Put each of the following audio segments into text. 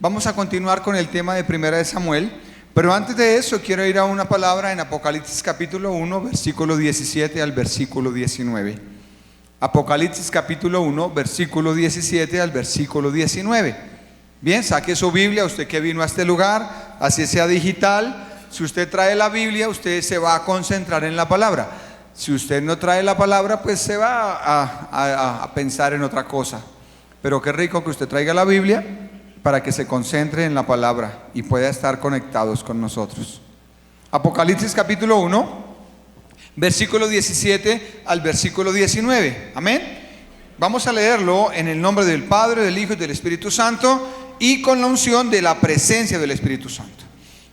Vamos a continuar con el tema de Primera de Samuel, pero antes de eso quiero ir a una palabra en Apocalipsis capítulo 1, versículo 17 al versículo 19. Apocalipsis capítulo 1, versículo 17 al versículo 19. Bien, saque su Biblia, usted que vino a este lugar, así sea digital. Si usted trae la Biblia, usted se va a concentrar en la palabra. Si usted no trae la palabra, pues se va a pensar en otra cosa. Pero qué rico que usted traiga la Biblia para que se concentre en la palabra y pueda estar conectados con nosotros. Apocalipsis capítulo 1, versículo 17 al versículo 19. Amén. Vamos a leerlo en el nombre del Padre, del Hijo y del Espíritu Santo, y con la unción de la presencia del Espíritu Santo.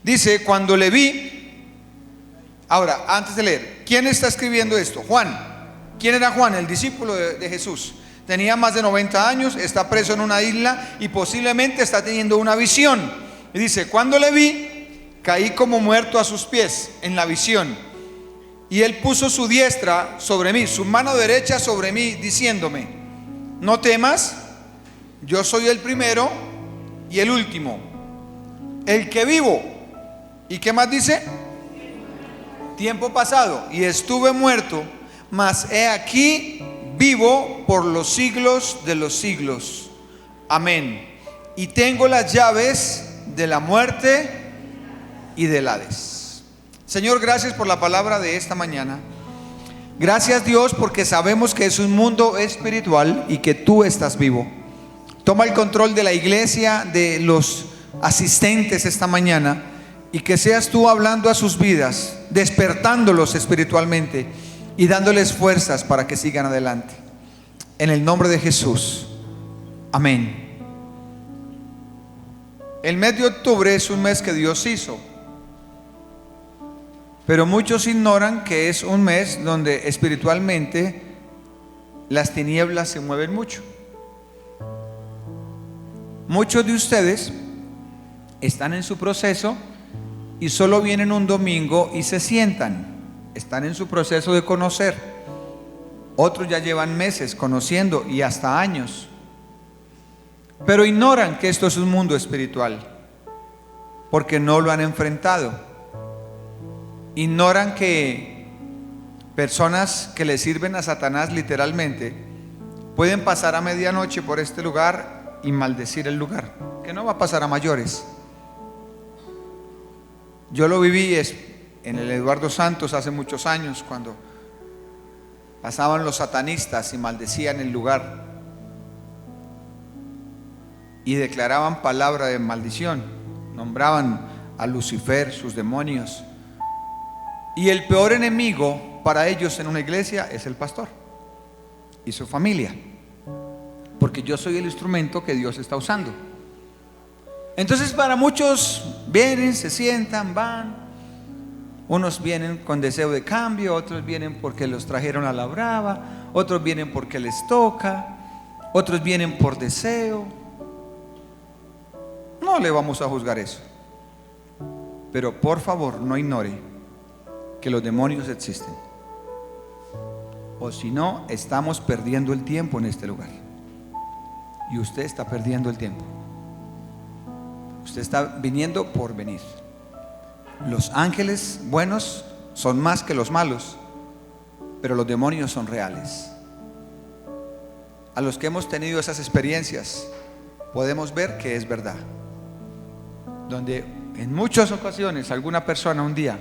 Dice: cuando le vi. Ahora, antes de leer, ¿quién está escribiendo esto? Juan. ¿Quién era Juan? El discípulo de Jesús. Tenía más de 90 años, está preso en una isla y posiblemente está teniendo una visión. Y dice: cuando le vi, caí como muerto a sus pies en la visión. Y él puso su diestra sobre mí, su mano derecha sobre mí, diciéndome: no temas, yo soy el primero y el último, el que vivo. ¿Y qué más dice? Tiempo pasado, y estuve muerto, mas he aquí vivo por los siglos de los siglos. Amén. Y tengo las llaves de la muerte y del Hades. Señor, gracias por la palabra de esta mañana. Gracias, Dios, porque sabemos que es un mundo espiritual y que tú estás vivo. Toma el control de la iglesia, de los asistentes esta mañana, y que seas tú hablando a sus vidas, despertándolos espiritualmente y dándoles fuerzas para que sigan adelante. En el nombre de Jesús. Amén. El mes de octubre es un mes que Dios hizo, pero muchos ignoran que es un mes donde espiritualmente las tinieblas se mueven mucho. Muchos de ustedes están en su proceso y solo vienen un domingo y se sientan. Están en su proceso de conocer. Otros ya llevan meses conociendo y hasta años, pero ignoran que esto es un mundo espiritual porque no lo han enfrentado. Ignoran que personas que le sirven a Satanás literalmente pueden pasar a medianoche por este lugar y maldecir el lugar, que no va a pasar a mayores. Yo lo viví en el Eduardo Santos hace muchos años, cuando pasaban los satanistas y maldecían el lugar y declaraban palabra de maldición, nombraban a Lucifer, sus demonios. Y el peor enemigo para ellos en una iglesia es el pastor y su familia, porque yo soy el instrumento que Dios está usando. Entonces, para muchos vienen, se sientan, van. Unos vienen con deseo de cambio, otros vienen porque los trajeron a la brava, otros vienen porque les toca, otros vienen por deseo. No le vamos a juzgar eso, pero por favor no ignore que los demonios existen, o si no, estamos perdiendo el tiempo en este lugar. Y usted está perdiendo el tiempo. Usted está viniendo por venir. Los ángeles buenos son más que los malos, pero los demonios son reales. A los que hemos tenido esas experiencias podemos ver que es verdad. Donde en muchas ocasiones alguna persona un día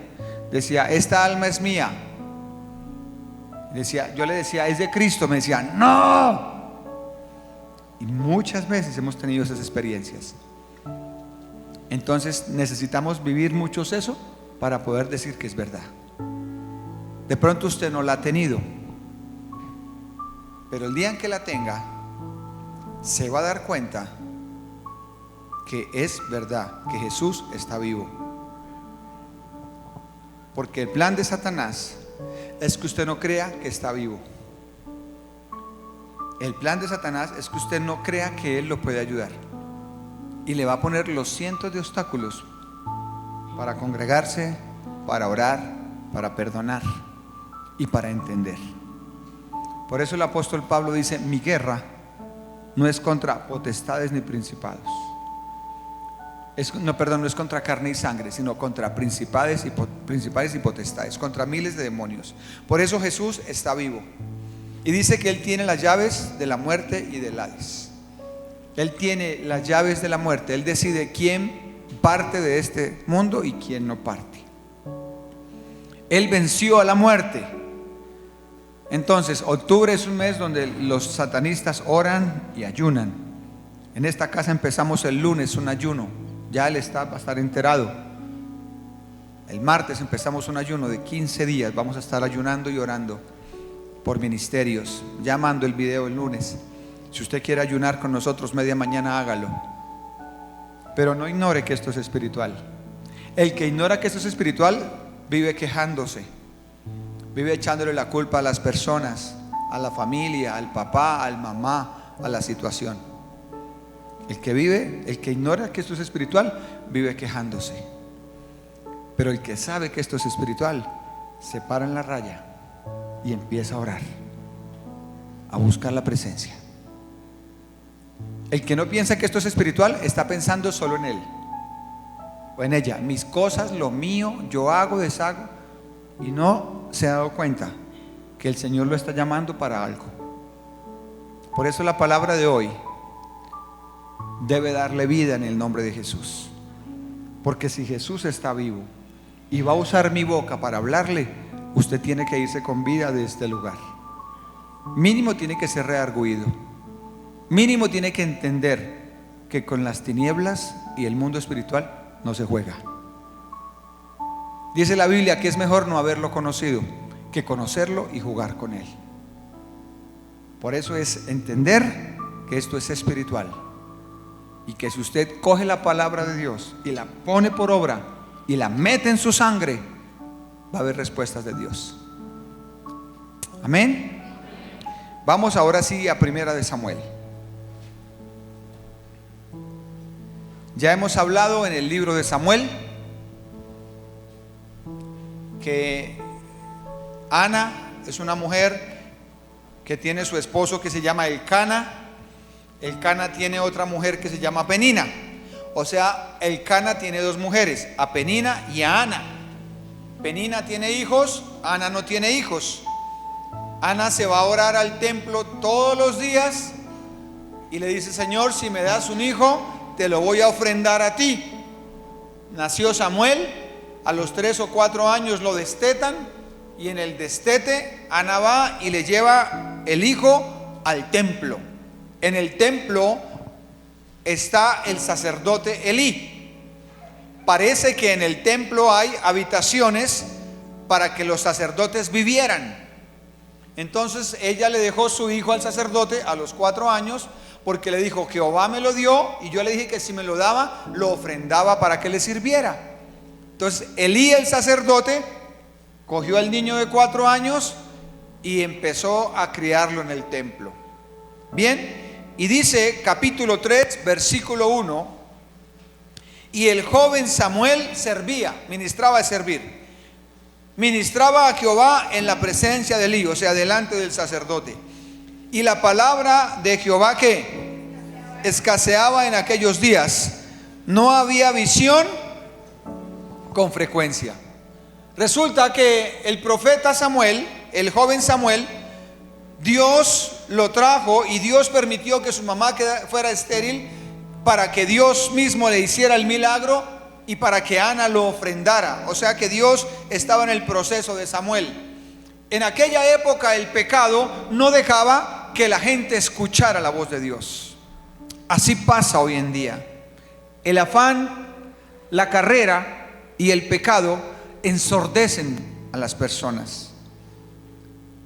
decía: esta alma es mía. Yo le decía: es de Cristo. Me decía: no. Y muchas veces hemos tenido esas experiencias. Entonces necesitamos vivir muchos eso para poder decir que es verdad. De pronto usted no la ha tenido, pero el día en que la tenga, se va a dar cuenta que es verdad, que Jesús está vivo. Porque el plan de Satanás es que usted no crea que está vivo. El plan de Satanás es que usted no crea que Él lo puede ayudar, y le va a poner los cientos de obstáculos para congregarse, para orar, para perdonar y para entender. Por eso el apóstol Pablo dice: mi guerra no es contra potestades ni principados. No es contra carne y sangre, sino contra principales y potestades, contra miles de demonios. Por eso Jesús está vivo. Y dice que Él tiene las llaves de la muerte y del Hades. Él tiene las llaves de la muerte. Él decide quién parte de este mundo y quién no parte. Él venció a la muerte. Entonces, octubre es un mes donde los satanistas oran y ayunan. En esta casa empezamos el lunes un ayuno. Ya el staff va a estar enterado. El martes empezamos un ayuno de 15 días. Vamos a estar ayunando y orando por ministerios. Ya mando el video el lunes. Si usted quiere ayunar con nosotros media mañana, hágalo. Pero no ignore que esto es espiritual. El que ignora que esto es espiritual vive quejándose, vive echándole la culpa a las personas, a la familia, al papá, al mamá, a la situación. El que ignora que esto es espiritual, vive quejándose. Pero el que sabe que esto es espiritual, se para en la raya y empieza a orar, a buscar la presencia. El que no piensa que esto es espiritual, está pensando solo en él o en ella. Mis cosas, lo mío, yo hago, deshago. Y no se ha dado cuenta que el Señor lo está llamando para algo. Por eso la palabra de hoy debe darle vida en el nombre de Jesús. Porque si Jesús está vivo y va a usar mi boca para hablarle, usted tiene que irse con vida de este lugar. Mínimo tiene que ser redarguido. Mínimo tiene que entender que con las tinieblas y el mundo espiritual no se juega. Dice la Biblia que es mejor no haberlo conocido que conocerlo y jugar con él. Por eso es entender que esto es espiritual. Y que si usted coge la palabra de Dios y la pone por obra y la mete en su sangre, va a haber respuestas de Dios. Amén. Vamos ahora sí a Primera de Samuel. Ya hemos hablado en el libro de Samuel que Ana es una mujer que tiene su esposo que se llama Elcana. Elcana tiene otra mujer que se llama Penina. O sea, Elcana tiene dos mujeres, a Penina y a Ana. Penina tiene hijos, Ana no tiene hijos. Ana se va a orar al templo todos los días y le dice: Señor, si me das un hijo, te lo voy a ofrendar a ti. Nació Samuel, a los 3 o 4 años lo destetan, y en el destete Ana va y le lleva el hijo al templo. En el templo está el sacerdote Elí. Parece que en el templo hay habitaciones para que los sacerdotes vivieran. Entonces ella le dejó su hijo al sacerdote a los 4 años, porque le dijo: Jehová me lo dio, y yo le dije que si me lo daba, lo ofrendaba para que le sirviera. Entonces Elí, el sacerdote, cogió al niño de 4 años y empezó a criarlo en el templo. Bien, y dice capítulo 3, versículo 1: y el joven Samuel servía, ministraba de servir, ministraba a Jehová en la presencia de Elí, o sea, delante del sacerdote. Y la palabra de Jehová que escaseaba en aquellos días, no había visión con frecuencia. Resulta que el profeta Samuel, el joven Samuel, Dios lo trajo y Dios permitió que su mamá fuera estéril para que Dios mismo le hiciera el milagro y para que Ana lo ofrendara. O sea que Dios estaba en el proceso de Samuel. En aquella época el pecado no dejaba que la gente escuchara la voz de Dios. Así pasa hoy en día. El afán, la carrera y el pecado ensordecen a las personas.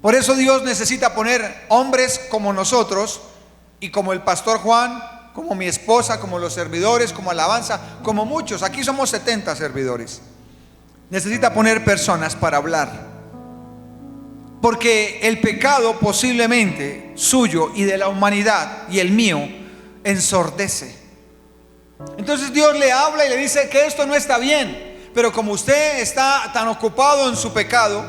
Por eso Dios necesita poner hombres como nosotros y como el pastor Juan, como mi esposa, como los servidores, como Alabanza, como muchos. Aquí somos 70 servidores. Necesita poner personas para hablar. Porque el pecado posiblemente suyo y de la humanidad y el mío ensordece. Entonces Dios le habla y le dice que esto no está bien. Pero como usted está tan ocupado en su pecado,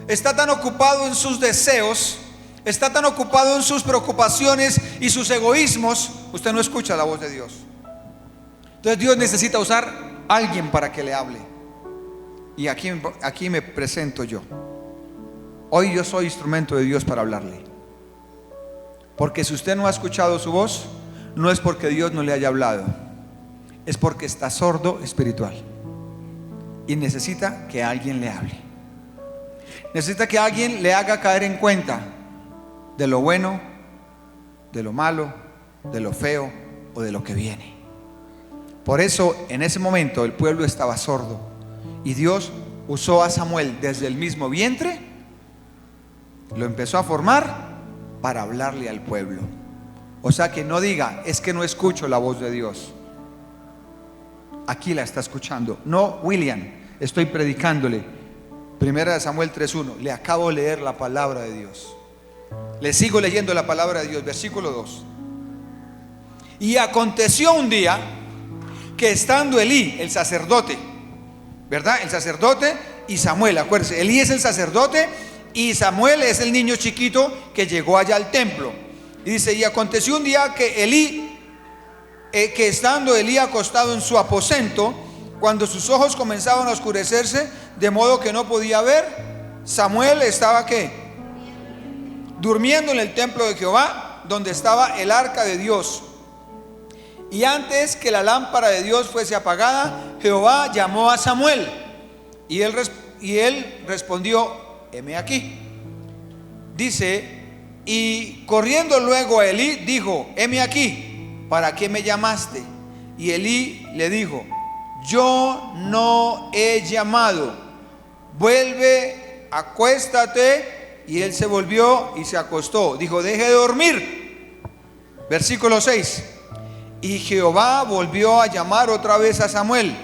está tan ocupado en sus deseos, está tan ocupado en sus preocupaciones y sus egoísmos, usted no escucha la voz de Dios. Entonces Dios necesita usar a alguien para que le hable. Y aquí me presento yo. Hoy yo soy instrumento de Dios para hablarle. Porque si usted no ha escuchado su voz, no es porque Dios no le haya hablado, es porque está sordo espiritual y necesita que alguien le hable. Necesita que alguien le haga caer en cuenta de lo bueno, de lo malo, de lo feo o de lo que viene. Por eso en ese momento el pueblo estaba sordo y Dios usó a Samuel desde el mismo vientre, lo empezó a formar para hablarle al pueblo. O sea, que no diga, es que no escucho la voz de Dios. Aquí la está escuchando. No, William, estoy predicándole. Primera de Samuel 3:1. Le acabo de leer la palabra de Dios. Le sigo leyendo la palabra de Dios. Versículo 2. Y aconteció un día que estando Elí, el sacerdote, ¿verdad? El sacerdote y Samuel, acuérdense, Elí es el sacerdote y Samuel es el niño chiquito que llegó allá al templo. Y dice, y aconteció un día que Elí, que estando Elí acostado en su aposento, cuando sus ojos comenzaban a oscurecerse, de modo que no podía ver, Samuel estaba ¿qué? Durmiendo en el templo de Jehová, donde estaba el arca de Dios. Y antes que la lámpara de Dios fuese apagada, Jehová llamó a Samuel. Y él respondió, heme aquí. Dice, y corriendo luego a Elí, dijo, heme aquí, ¿para qué me llamaste? Y Elí le dijo, yo no he llamado, vuelve, acuéstate. Y él se volvió y se acostó. Dijo, deje de dormir. Versículo 6. Y Jehová volvió a llamar otra vez a Samuel.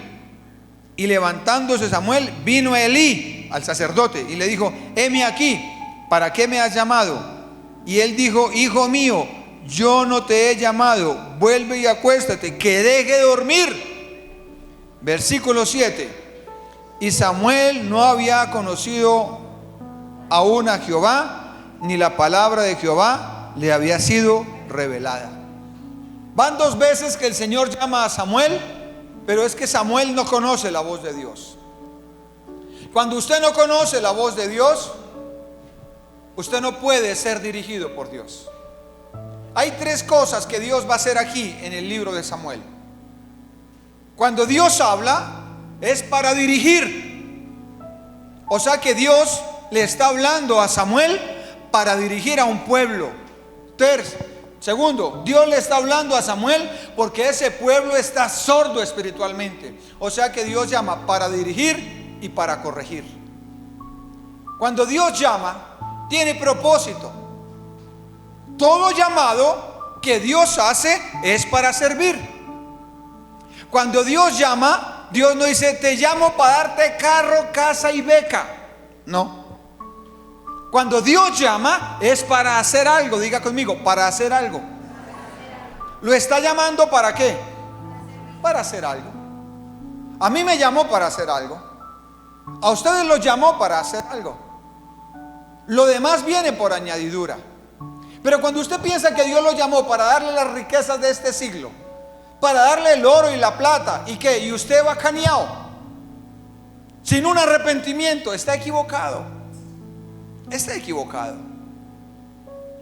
Y levantándose Samuel, vino a Elí, al sacerdote, y le dijo, heme aquí, ¿para qué me has llamado? Y él dijo, hijo mío, yo no te he llamado, vuelve y acuéstate, que deje de dormir. Versículo 7. Y Samuel no había conocido aún a Jehová, ni la palabra de Jehová le había sido revelada. Van 2 veces que el Señor llama a Samuel, pero es que Samuel no conoce la voz de Dios. Cuando usted no conoce la voz de Dios, usted no puede ser dirigido por Dios. Hay 3 cosas que Dios va a hacer aquí en el libro de Samuel. Cuando Dios habla, es para dirigir. O sea que Dios le está hablando a Samuel para dirigir a un pueblo. Segundo, Dios le está hablando a Samuel porque ese pueblo está sordo espiritualmente. O sea que Dios llama para dirigir y para corregir. Cuando Dios llama, tiene propósito. Todo llamado que Dios hace es para servir. Cuando Dios llama, Dios no dice, te llamo para darte carro, casa y beca. No. Cuando Dios llama es para hacer algo. Diga conmigo, para hacer algo. ¿Lo está llamando para qué? Para hacer algo. A mí me llamó para hacer algo. A ustedes los llamó para hacer algo. Lo demás viene por añadidura. Pero cuando usted piensa que Dios lo llamó para darle las riquezas de este siglo, para darle el oro y la plata, ¿y qué? Y usted va caneado, sin un arrepentimiento, está equivocado. Está equivocado.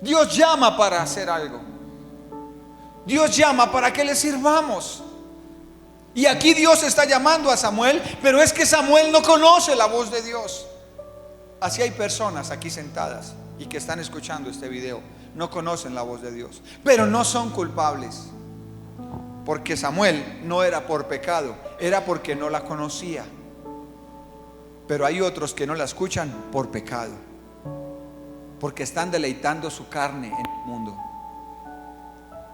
Dios llama para hacer algo. Dios llama para que le sirvamos. Y aquí Dios está llamando a Samuel, pero es que Samuel no conoce la voz de Dios. Así hay personas aquí sentadas y que están escuchando este video, no conocen la voz de Dios, pero no son culpables. Porque Samuel no era por pecado, era porque no la conocía. Pero hay otros que no la escuchan por pecado, porque están deleitando su carne en el mundo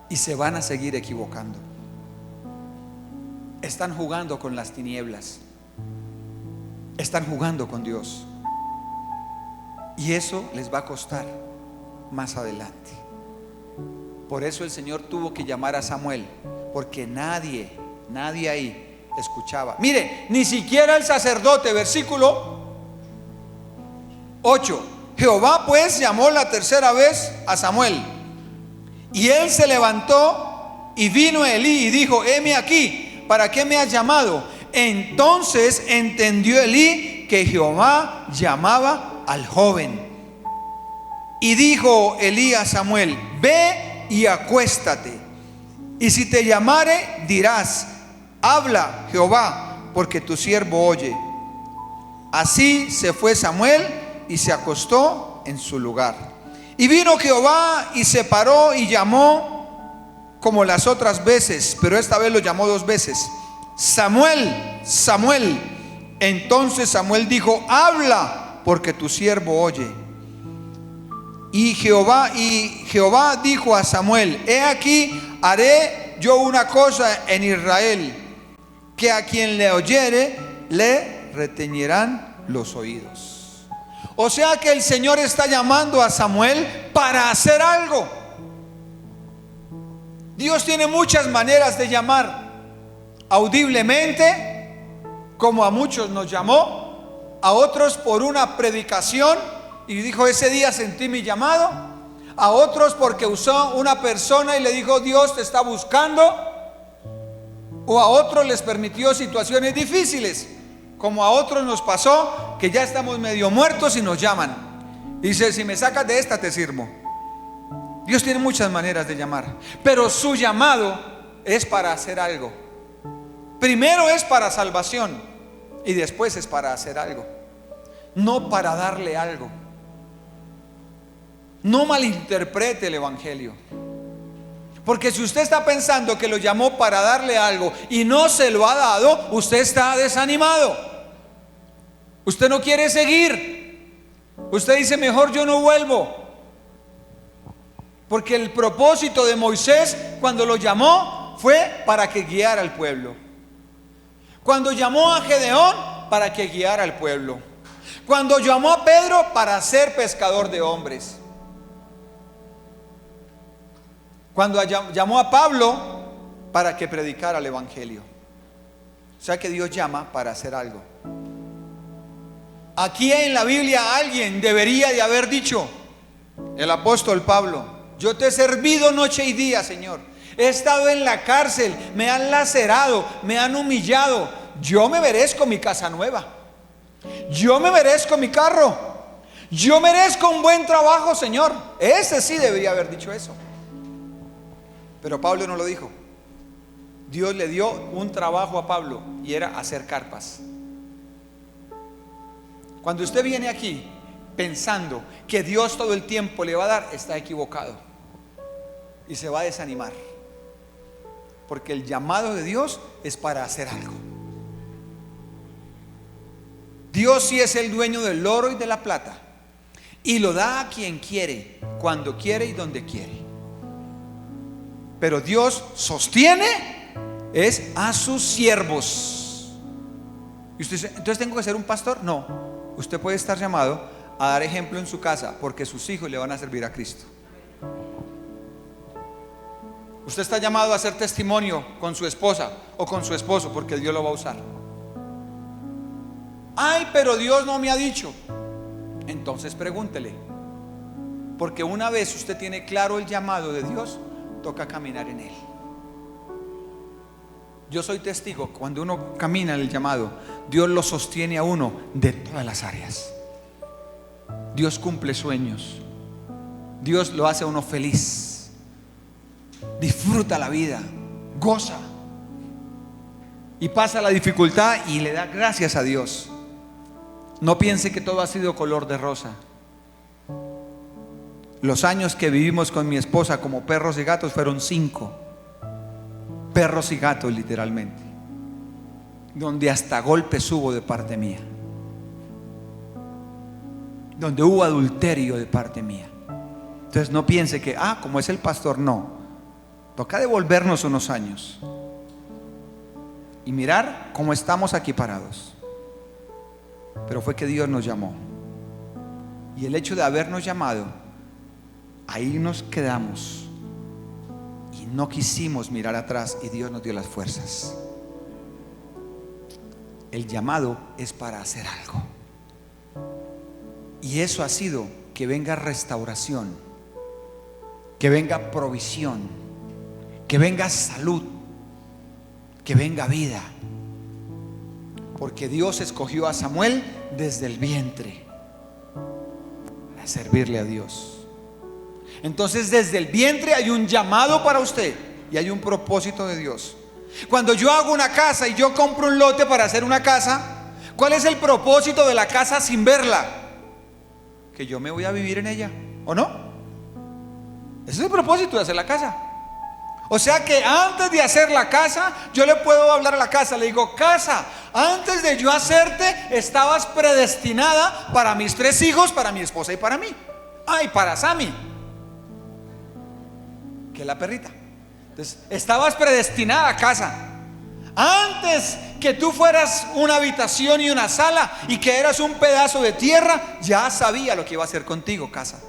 y se van a seguir equivocando. Están jugando con las tinieblas, están jugando con Dios, y eso les va a costar más adelante. Por eso el Señor tuvo que llamar a Samuel, porque nadie ahí escuchaba. Mire, ni siquiera el sacerdote. Versículo 8. Jehová pues llamó la tercera vez a Samuel, y él se levantó y vino a Elí y dijo, heme aquí, ¿para qué me has llamado? Entonces entendió Elí que Jehová llamaba al joven. Y dijo Elí a Samuel: ve y acuéstate, y si te llamare dirás: habla Jehová, porque tu siervo oye. Así se fue Samuel y se acostó en su lugar. Y vino Jehová y se paró y llamó como las otras veces, pero esta vez lo llamó 2 veces: Samuel, Samuel. Entonces Samuel dijo: habla, porque tu siervo oye. Y Jehová dijo a Samuel: he aquí, haré yo una cosa en Israel, que a quien le oyere le retiñirán los oídos. O sea que el Señor está llamando a Samuel para hacer algo. Dios tiene muchas maneras de llamar: audiblemente, como a muchos nos llamó; a otros por una predicación y dijo: ese día sentí mi llamado; a otros porque usó una persona y le dijo: Dios te está buscando; o a otros les permitió situaciones difíciles, como a otros nos pasó que ya estamos medio muertos y nos llaman. Dice: si me sacas de esta te sirvo. Dios tiene muchas maneras de llamar, pero su llamado es para hacer algo. Primero es para salvación y después es para hacer algo, no para darle algo. No malinterprete el evangelio, porque si usted está pensando que lo llamó para darle algo y no se lo ha dado, usted está desanimado. Usted no quiere seguir. Usted dice: mejor yo no vuelvo. Porque el propósito de Moisés cuando lo llamó fue para que guiara al pueblo. Cuando llamó a Gedeón, para que guiara al pueblo. Cuando llamó a Pedro, para ser pescador de hombres. Cuando llamó a Pablo, para que predicara el evangelio. O sea que Dios llama para hacer algo. Aquí en la Biblia alguien debería de haber dicho: el apóstol Pablo: yo te he servido noche y día, Señor. He estado en la cárcel, me han lacerado, me han humillado. Yo me merezco mi casa nueva. Yo me merezco mi carro. Yo merezco un buen trabajo, Señor. Ese sí debería haber dicho eso. Pero Pablo no lo dijo. Dios le dio un trabajo a Pablo y era hacer carpas. Cuando usted viene aquí pensando que Dios todo el tiempo le va a dar, está equivocado y se va a desanimar, porque el llamado de Dios es para hacer algo. Dios sí es el dueño del oro y de la plata, y lo da a quien quiere, cuando quiere y donde quiere. Pero Dios sostiene es a sus siervos. Y usted dice: entonces tengo que ser un pastor. No, usted puede estar llamado a dar ejemplo en su casa, porque sus hijos le van a servir a Cristo. Usted está llamado a hacer testimonio con su esposa o con su esposo, porque Dios lo va a usar. Ay, pero Dios no me ha dicho. Entonces pregúntele, porque una vez usted tiene claro el llamado de Dios, toca caminar en él. Yo soy testigo, cuando uno camina en el llamado, Dios lo sostiene a uno de todas las áreas. Dios cumple sueños. Dios lo hace a uno feliz. Disfruta la vida, goza y pasa la dificultad y le da gracias a Dios. No piense que todo ha sido color de rosa. Los años que vivimos con mi esposa como perros y gatos fueron 5 perros y gatos, literalmente, donde hasta golpes hubo de parte mía, donde hubo adulterio de parte mía. Entonces no piense que como es el pastor. No, toca devolvernos unos años y mirar cómo estamos aquí parados. Pero fue que Dios nos llamó, y el hecho de habernos llamado, ahí nos quedamos y no quisimos mirar atrás, y Dios nos dio las fuerzas. El llamado es para hacer algo, y eso ha sido que venga restauración, que venga provisión, que venga salud, que venga vida. Porque Dios escogió a Samuel desde el vientre para servirle a Dios. Entonces desde el vientre hay un llamado para usted y hay un propósito de Dios. Cuando yo hago una casa y yo compro un lote para hacer una casa, ¿cuál es el propósito de la casa sin verla? Que yo me voy a vivir en ella, ¿o no? Ese es el propósito de hacer la casa. O sea que antes de hacer la casa, yo le puedo hablar a la casa, le digo: casa, antes de yo hacerte, estabas predestinada para mis 3 hijos, para mi esposa y para mí. Y para Sammy, que es la perrita. Entonces, estabas predestinada, casa. Antes que tú fueras una habitación y una sala y que eras un pedazo de tierra, ya sabía lo que iba a hacer contigo, casa.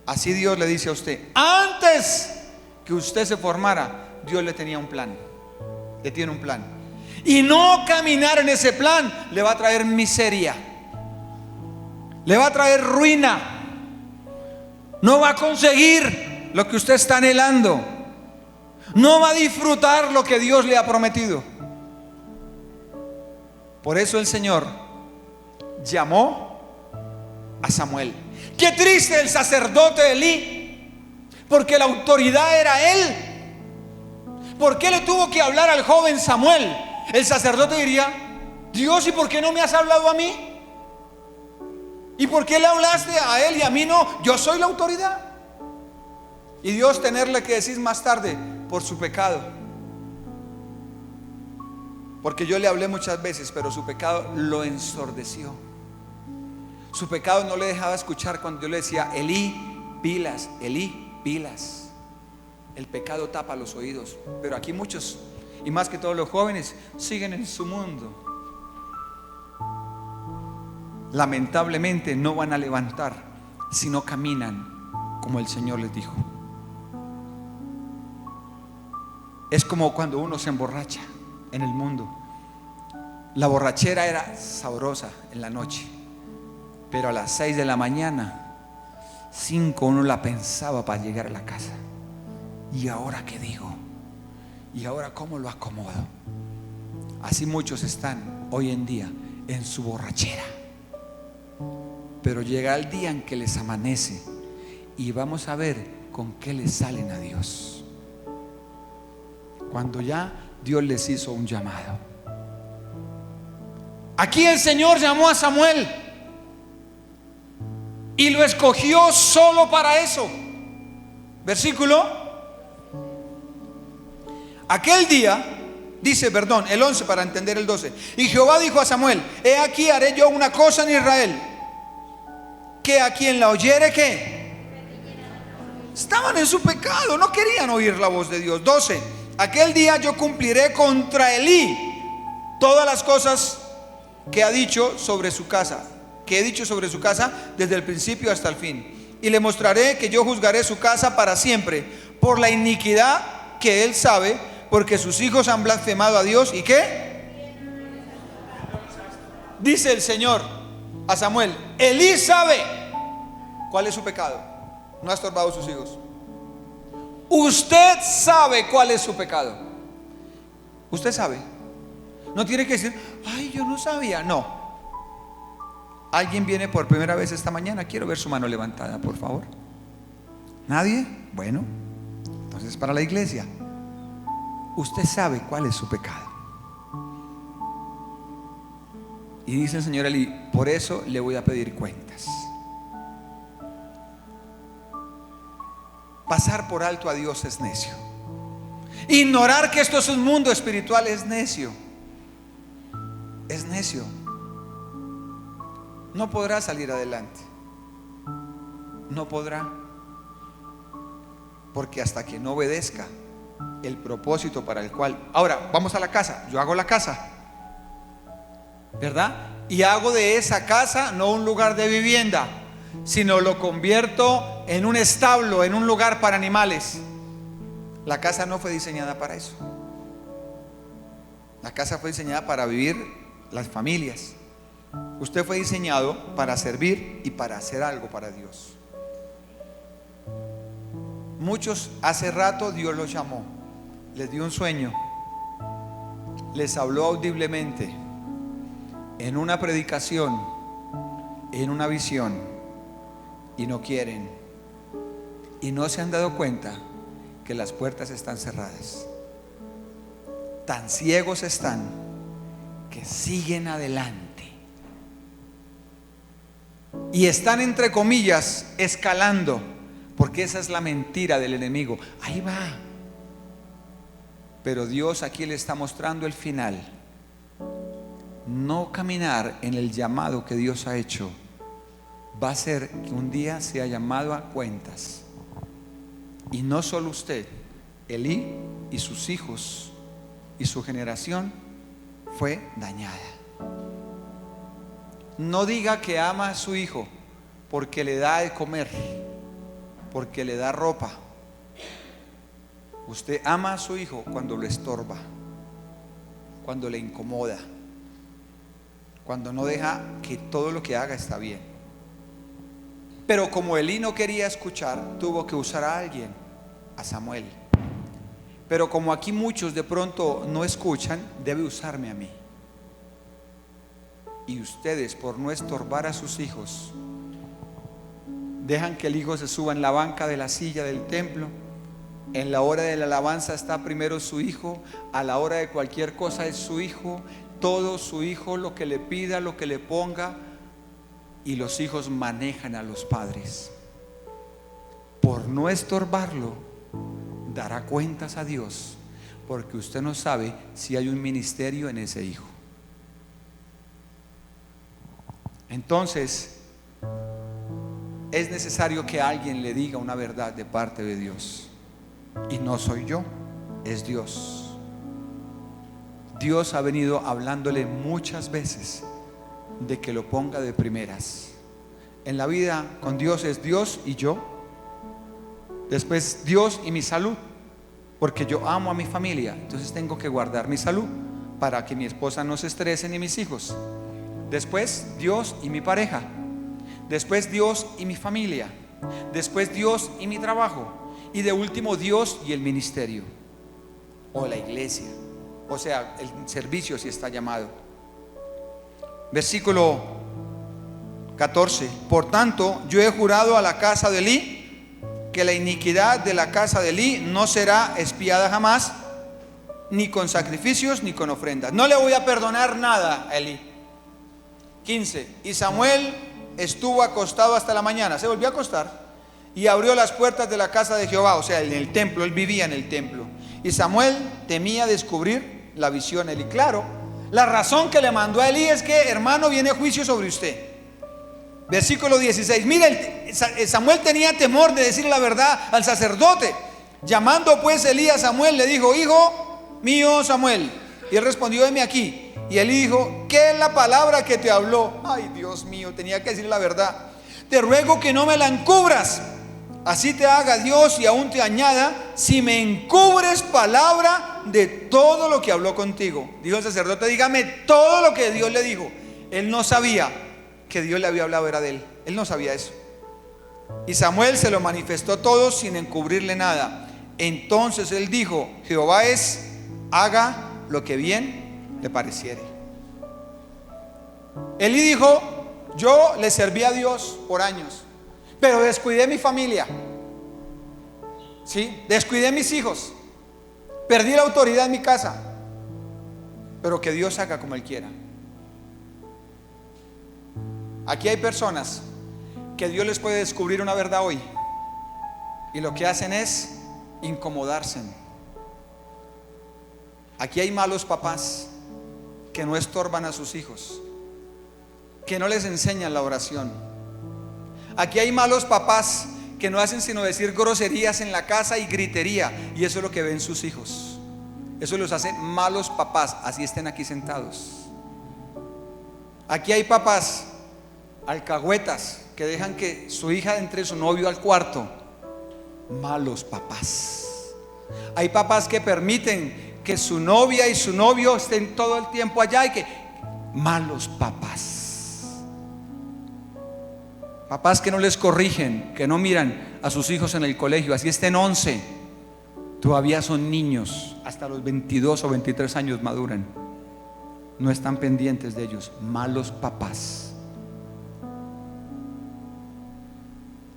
Así Dios le dice a usted: antes que usted se formara, Dios le tenía un plan. Le tiene un plan. Y no caminar en ese plan le va a traer miseria, le va a traer ruina. No va a conseguir lo que usted está anhelando. No va a disfrutar lo que Dios le ha prometido. Por eso el Señor llamó a Samuel. Qué triste el sacerdote Elí, porque la autoridad era él. ¿Por qué le tuvo que hablar al joven Samuel? El sacerdote diría: Dios, ¿y por qué no me has hablado a mí? ¿Y por qué le hablaste a él y a mí no? Yo soy la autoridad. Y Dios tenerle que decir más tarde: por su pecado. Porque yo le hablé muchas veces, pero su pecado lo ensordeció. Su pecado no le dejaba escuchar cuando yo le decía: Elí, pilas, Elí, pilas. El pecado tapa los oídos. Pero aquí muchos, y más que todos los jóvenes, siguen en su mundo. Lamentablemente no van a levantar si no caminan como el Señor les dijo. Es como cuando uno se emborracha en el mundo. La borrachera era sabrosa en la noche, pero a las 6 de la mañana, 5, uno la pensaba para llegar a la casa. ¿Y ahora qué digo? ¿Y ahora cómo lo acomodo? Así muchos están hoy en día en su borrachera. Pero llega el día en que les amanece y vamos a ver con qué les salen a Dios. Cuando ya Dios les hizo un llamado. Aquí el Señor llamó a Samuel y lo escogió solo para eso. Versículo. Aquel día, dice, perdón, el 11 para entender el 12. Y Jehová dijo a Samuel: he aquí haré yo una cosa en Israel, que a quien la oyere, ¿qué? Estaban en su pecado, no querían oír la voz de Dios. 12. Aquel día yo cumpliré contra Elí todas las cosas que ha dicho sobre su casa, que he dicho sobre su casa desde el principio hasta el fin. Y le mostraré que yo juzgaré su casa para siempre por la iniquidad que él sabe, porque sus hijos han blasfemado a Dios. ¿Y qué? Dice el Señor a Samuel: Elí sabe cuál es su pecado. No ha estorbado a sus hijos. Usted sabe cuál es su pecado. Usted sabe. No tiene que decir: ay, yo no sabía. No. ¿Alguien viene por primera vez esta mañana? Quiero ver su mano levantada, por favor. ¿Nadie? Bueno, entonces para la iglesia. Usted sabe cuál es su pecado. Y dice el Señor Elí: por eso le voy a pedir cuentas. Pasar por alto a Dios es necio. Ignorar que esto es un mundo espiritual es necio. Es necio. No podrá salir adelante. No podrá. Porque hasta que no obedezca el propósito para el cual. Ahora, vamos a la casa. Yo hago la casa, ¿verdad? Y hago de esa casa no un lugar de vivienda, sino lo convierto en un establo, en un lugar para animales. La casa no fue diseñada para eso. La casa fue diseñada para vivir las familias. Usted fue diseñado para servir y para hacer algo para Dios. Muchos hace rato Dios los llamó, les dio un sueño, les habló audiblemente en una predicación, en una visión, y no quieren, y no se han dado cuenta que las puertas están cerradas. Tan ciegos están que siguen adelante y están, entre comillas, escalando, porque esa es la mentira del enemigo. Ahí va. Pero Dios aquí le está mostrando el final. No caminar en el llamado que Dios ha hecho va a ser que un día sea llamado a cuentas. Y no solo usted, Elí y sus hijos y su generación fue dañada. No diga que ama a su hijo porque le da de comer, porque le da ropa. Usted ama a su hijo cuando lo estorba, cuando le incomoda, cuando no deja que todo lo que haga está bien. Pero como Elí no quería escuchar, tuvo que usar a alguien, a Samuel. Pero como aquí muchos de pronto no escuchan, debe usarme a mí. Y ustedes, por no estorbar a sus hijos, dejan que el hijo se suba en la banca de la silla del templo. En la hora de la alabanza está primero su hijo, a la hora de cualquier cosa es su hijo, todo su hijo, lo que le pida, lo que le ponga. Y los hijos manejan a los padres. Por no estorbarlo, dará cuentas a Dios, porque usted no sabe si hay un ministerio en ese hijo. Entonces es necesario que alguien le diga una verdad de parte de Dios. Y no soy yo, es Dios. Dios ha venido hablándole muchas veces de que lo ponga de primeras. En la vida con Dios es Dios y yo. Después Dios y mi salud, porque yo amo a mi familia. Entonces tengo que guardar mi salud para que mi esposa no se estrese ni mis hijos. Después Dios y mi pareja. Después Dios y mi familia. Después Dios y mi trabajo. Y de último Dios y el ministerio o la iglesia, o sea, el servicio si está llamado. Versículo 14. Por tanto, yo he jurado a la casa de Elí que la iniquidad de la casa de Elí no será expiada jamás, ni con sacrificios ni con ofrendas. No le voy a perdonar nada a Elí. 15. Y Samuel estuvo acostado hasta la mañana. Se volvió a acostar y abrió las puertas de la casa de Jehová, o sea, en el templo. Él vivía en el templo. Y Samuel temía descubrir la visión de Elí. Claro, la razón que le mandó a Elí es que, hermano, viene juicio sobre usted. Versículo 16. Mire, Samuel tenía temor de decir la verdad al sacerdote. Llamando pues Elí a Samuel, le dijo: hijo mío Samuel. Y él respondió: heme aquí. Y Elí dijo: ¿qué es la palabra que te habló? Ay, Dios mío, tenía que decir la verdad. Te ruego que no me la encubras. Así te haga Dios y aún te añada, si me encubres palabra de todo lo que habló contigo. Dijo el sacerdote: dígame todo lo que Dios le dijo. Él no sabía que Dios le había hablado era de él. Él no sabía eso. Y Samuel se lo manifestó todo sin encubrirle nada. Entonces él dijo: Jehová es, haga lo que bien le pareciere. Elí dijo: yo le serví a Dios por años, pero descuidé mi familia, ¿sí? Descuidé mis hijos, perdí la autoridad en mi casa. Pero que Dios haga como Él quiera. Aquí hay personas que Dios les puede descubrir una verdad hoy, y lo que hacen es incomodarse. Aquí hay malos papás que no estorban a sus hijos, que no les enseñan la oración. Aquí hay malos papás que no hacen sino decir groserías en la casa y gritería, y eso es lo que ven sus hijos. Eso los hace malos papás, así estén aquí sentados. Aquí hay papás alcahuetas que dejan que su hija entre su novio al cuarto. Malos papás. Hay papás que permiten que su novia y su novio estén todo el tiempo allá, y que malos papás. Papás que no les corrigen, que no miran a sus hijos en el colegio, así estén 11. Todavía son niños, hasta los 22 o 23 años maduran. No están pendientes de ellos, malos papás.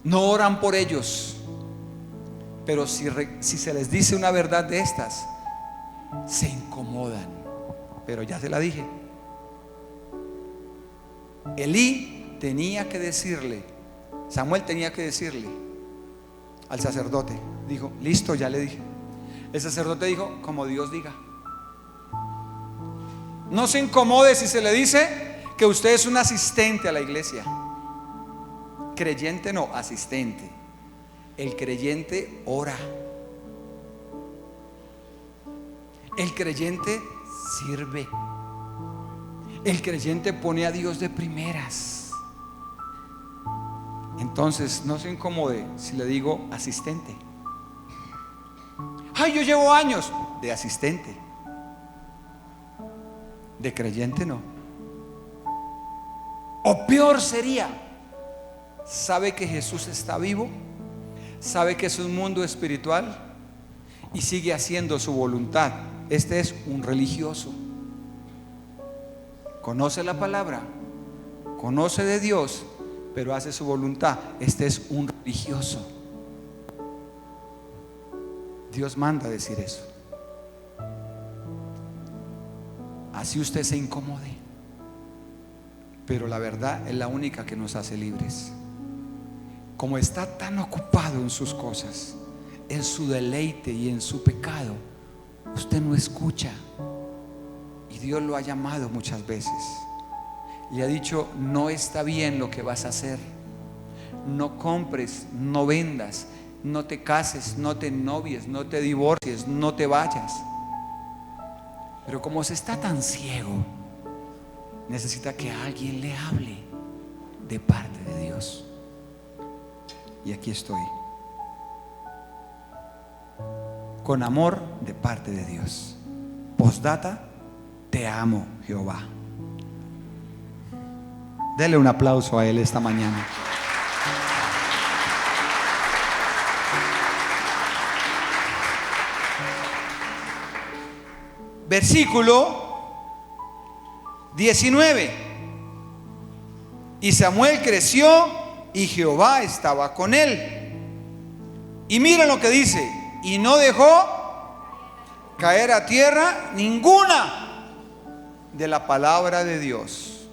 No oran por ellos. Pero si se les dice una verdad de estas, se incomodan. Pero ya se la dije. Elí tenía que decirle, Samuel tenía que decirle al sacerdote, dijo, listo, ya le dije. El sacerdote dijo, como Dios diga. No se incomode si se le dice que usted es un asistente a la iglesia. Creyente no, asistente. El creyente ora. El creyente sirve. El creyente pone a Dios de primeras. Entonces no se incomode si le digo asistente. Ay, yo llevo años de asistente. De creyente no. O peor sería, sabe que Jesús está vivo, sabe que es un mundo espiritual y sigue haciendo su voluntad. Este es un religioso. Conoce la palabra, conoce de Dios, pero hace su voluntad. Este es un religioso. Dios manda decir eso. Así usted se incomode, pero la verdad es la única que nos hace libres. Como está tan ocupado en sus cosas, en su deleite y en su pecado, usted no escucha. Y Dios lo ha llamado muchas veces. Le ha dicho, no está bien lo que vas a hacer. No compres, no vendas, no te cases, no te novies, no te divorcies, no te vayas. Pero como se está tan ciego, necesita que alguien le hable de parte de Dios. Y aquí estoy, con amor de parte de Dios. Postdata, te amo, Jehová. Dele un aplauso a Él esta mañana. Versículo 19. Y Samuel creció y Jehová estaba con él. Y miren lo que dice: y no dejó caer a tierra ninguna de la palabra de Dios.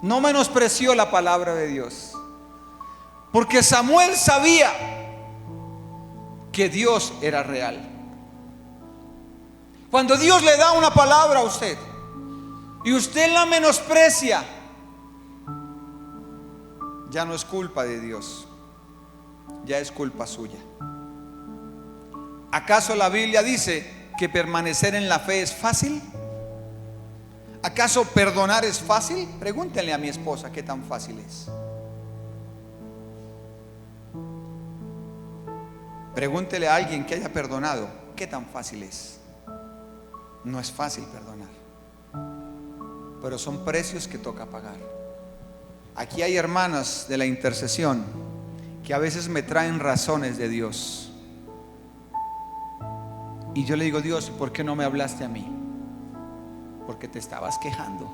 No menospreció la palabra de Dios, porque Samuel sabía que Dios era real. Cuando Dios le da una palabra a usted y usted la menosprecia, ya no es culpa de Dios, ya es culpa suya. ¿Acaso la Biblia dice que permanecer en la fe es fácil? ¿Acaso perdonar es fácil? Pregúntenle a mi esposa qué tan fácil es. Pregúntele a alguien que haya perdonado qué tan fácil es. No es fácil perdonar, pero son precios que toca pagar. Aquí hay hermanas de la intercesión que a veces me traen razones de Dios, y yo le digo: Dios, ¿por qué no me hablaste a mí? Porque te estabas quejando,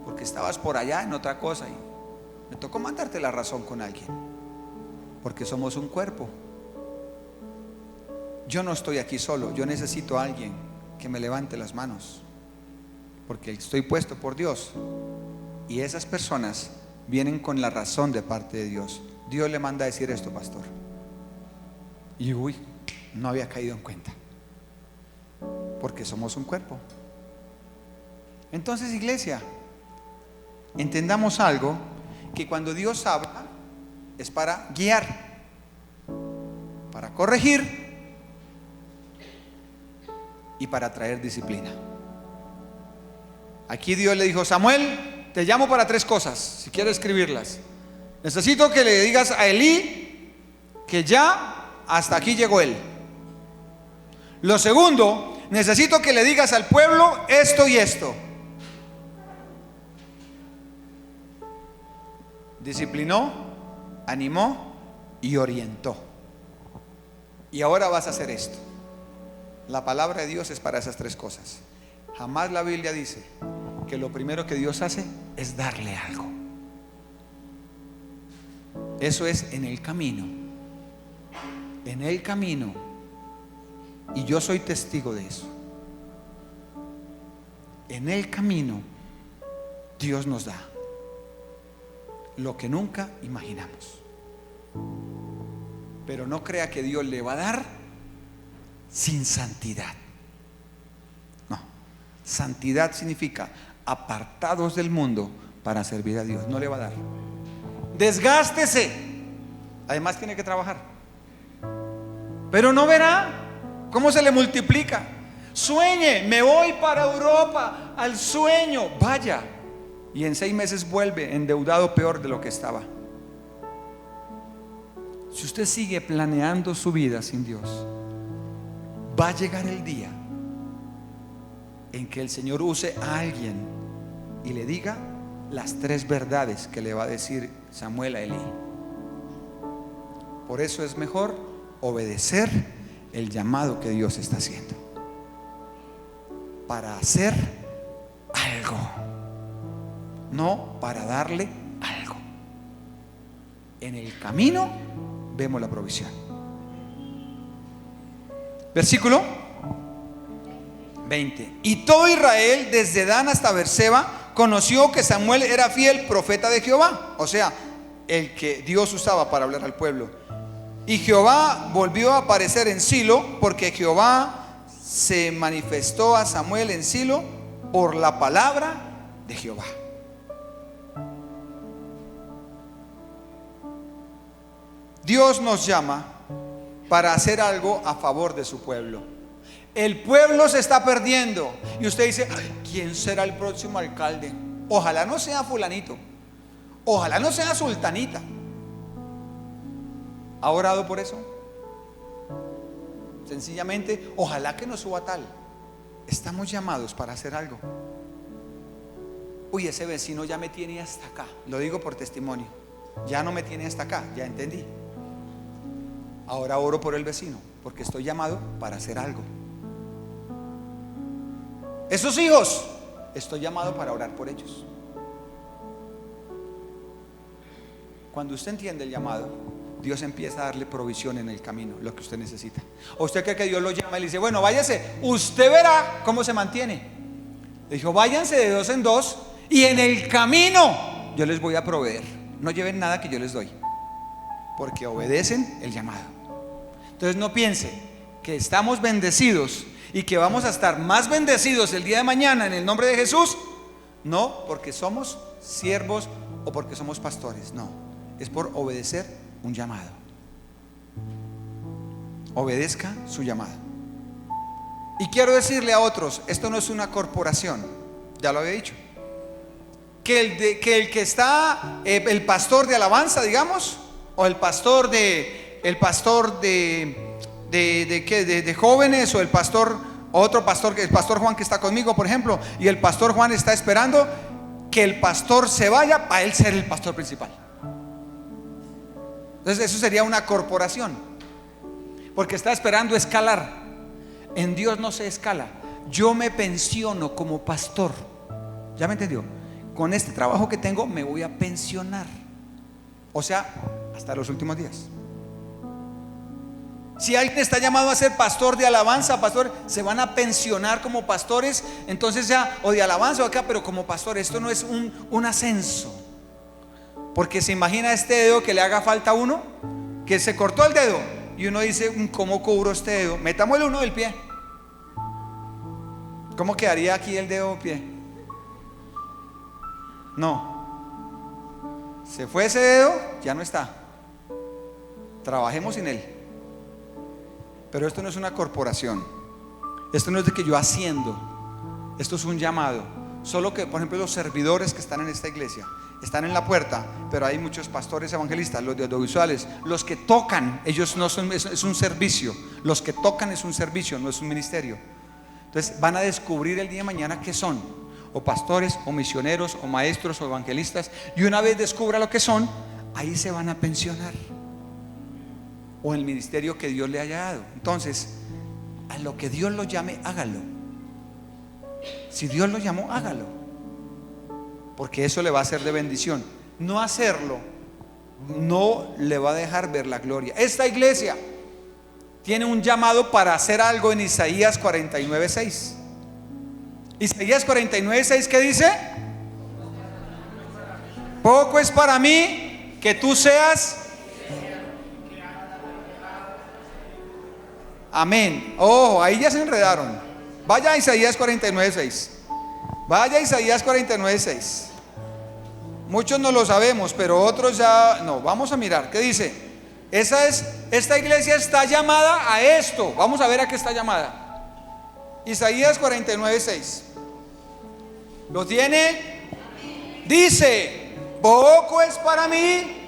porque estabas por allá en otra cosa, y me tocó mandarte la razón con alguien, porque somos un cuerpo. Yo no estoy aquí solo, yo necesito a alguien que me levante las manos, porque estoy puesto por Dios, y esas personas vienen con la razón de parte de Dios. Dios le manda a decir esto, pastor, y no había caído en cuenta, porque somos un cuerpo. Entonces, iglesia, entendamos algo, que cuando Dios habla es para guiar, para corregir y para traer disciplina. Aquí Dios le dijo: Samuel, te llamo para 3 cosas, si quieres escribirlas. Necesito que le digas a Elí que ya hasta aquí llegó él. Lo segundo, necesito que le digas al pueblo esto y esto. Disciplinó, animó y orientó. y ahora vas a hacer esto. La palabra de Dios es para esas tres cosas. Jamás la Biblia dice que lo primero que Dios hace es darle algo. Eso es en el camino. En el camino. Y yo soy testigo de eso. En el camino Dios nos da lo que nunca imaginamos. Pero no crea que Dios le va a dar sin santidad. No. Santidad significa apartados del mundo para servir a Dios. No le va a dar. Desgástese. Además tiene que trabajar. Pero no verá cómo se le multiplica. Sueñe, me voy para Europa al sueño. Vaya. Y en 6 meses vuelve endeudado peor de lo que estaba. Si usted sigue planeando su vida sin Dios, va a llegar el día en que el Señor use a alguien y le diga las 3 verdades que le va a decir Samuel a Elí. Por eso es mejor obedecer el llamado que Dios está haciendo, para hacer algo, no para darle algo. En el camino vemos la provisión. Versículo 20. Y todo Israel, desde Dan hasta Beerseba, conoció que Samuel era fiel profeta de Jehová, o sea, el que Dios usaba para hablar al pueblo. Y Jehová volvió a aparecer en Silo, porque Jehová se manifestó a Samuel en Silo por la palabra de Jehová. Dios nos llama para hacer algo a favor de su pueblo. El pueblo se está perdiendo y usted dice: ¿quién será el próximo alcalde? Ojalá no sea fulanito, ojalá no sea sultanita. ¿Ha orado por eso? Sencillamente, ojalá que no suba tal. Estamos llamados para hacer algo. Uy, ese vecino ya me tiene hasta acá. Lo digo por testimonio. Ya no me tiene hasta acá, ya entendí. Ahora oro por el vecino, porque estoy llamado para hacer algo. Esos hijos, estoy llamado para orar por ellos. Cuando usted entiende el llamado, Dios empieza a darle provisión en el camino, lo que usted necesita. O usted cree que Dios lo llama y le dice: bueno, váyase, usted verá cómo se mantiene. Le dijo: váyanse de 2 en 2 y en el camino yo les voy a proveer. No lleven nada que yo les doy, porque obedecen el llamado. Entonces no piense que estamos bendecidos y que vamos a estar más bendecidos el día de mañana en el nombre de Jesús. No porque somos siervos o porque somos pastores, no, es por obedecer un llamado. Obedezca su llamado. Y quiero decirle a otros, esto no es una corporación, ya lo había dicho, que el que está, el pastor de alabanza, digamos, o el pastor de jóvenes, o el pastor, otro pastor, el pastor Juan que está conmigo, por ejemplo, y el pastor Juan está esperando que el pastor se vaya para él ser el pastor principal. Entonces eso sería una corporación, porque está esperando escalar. En Dios no se escala. Yo me pensiono como pastor. ¿Ya me entendió? Con este trabajo que tengo me voy a pensionar. O sea, hasta los últimos días. Si alguien está llamado a ser pastor de alabanza, pastor, se van a pensionar como pastores. Entonces ya, o de alabanza o acá, pero como pastor. Esto no es un ascenso. Porque se imagina este dedo que le haga falta a uno, que se cortó el dedo, y uno dice: ¿cómo cubro este dedo? Metamos el uno del pie. ¿Cómo quedaría aquí el dedo del pie? No. Se fue ese dedo, ya no está. Trabajemos sin él. Pero esto no es una corporación. Esto no es de que yo haciendo. Esto es un llamado. Solo que, por ejemplo, los servidores que están en esta iglesia están en la puerta, pero hay muchos pastores evangelistas, los de audiovisuales, los que tocan, ellos no son, es un servicio. Los que tocan es un servicio, no es un ministerio. Entonces van a descubrir el día de mañana qué son, o pastores, o misioneros, o maestros, o evangelistas. Y una vez descubra lo que son, ahí se van a pensionar. o el ministerio que Dios le haya dado. Entonces, a lo que Dios lo llame, hágalo. Si Dios lo llamó, hágalo, porque eso le va a ser de bendición. No hacerlo no le va a dejar ver la gloria. Esta iglesia tiene un llamado para hacer algo en Isaías 49:6. Isaías 49:6, ¿qué dice? Poco es para mí que tú seas. Amén. Oh, ahí ya se enredaron. Vaya a Isaías 49:6. Vaya a Isaías 49:6. Muchos no lo sabemos, pero otros ya no. Vamos a mirar, ¿qué dice? Esta iglesia está llamada a esto. Vamos a ver a qué está llamada. Isaías 49:6. ¿Lo tiene? Dice: poco es para mí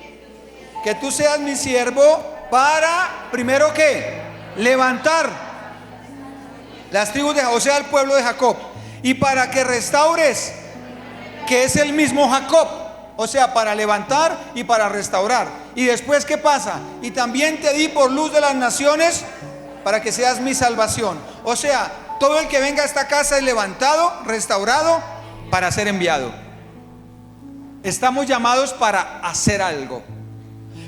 que tú seas mi siervo para, primero, ¿qué? Levantar las tribus de Jacob, o sea, el pueblo de Jacob, y para que restaures, que es el mismo Jacob, o sea, para levantar y para restaurar. Y después, ¿qué pasa? Y también te di por luz de las naciones para que seas mi salvación. O sea, todo el que venga a esta casa es levantado, restaurado, para ser enviado. Estamos llamados para hacer algo.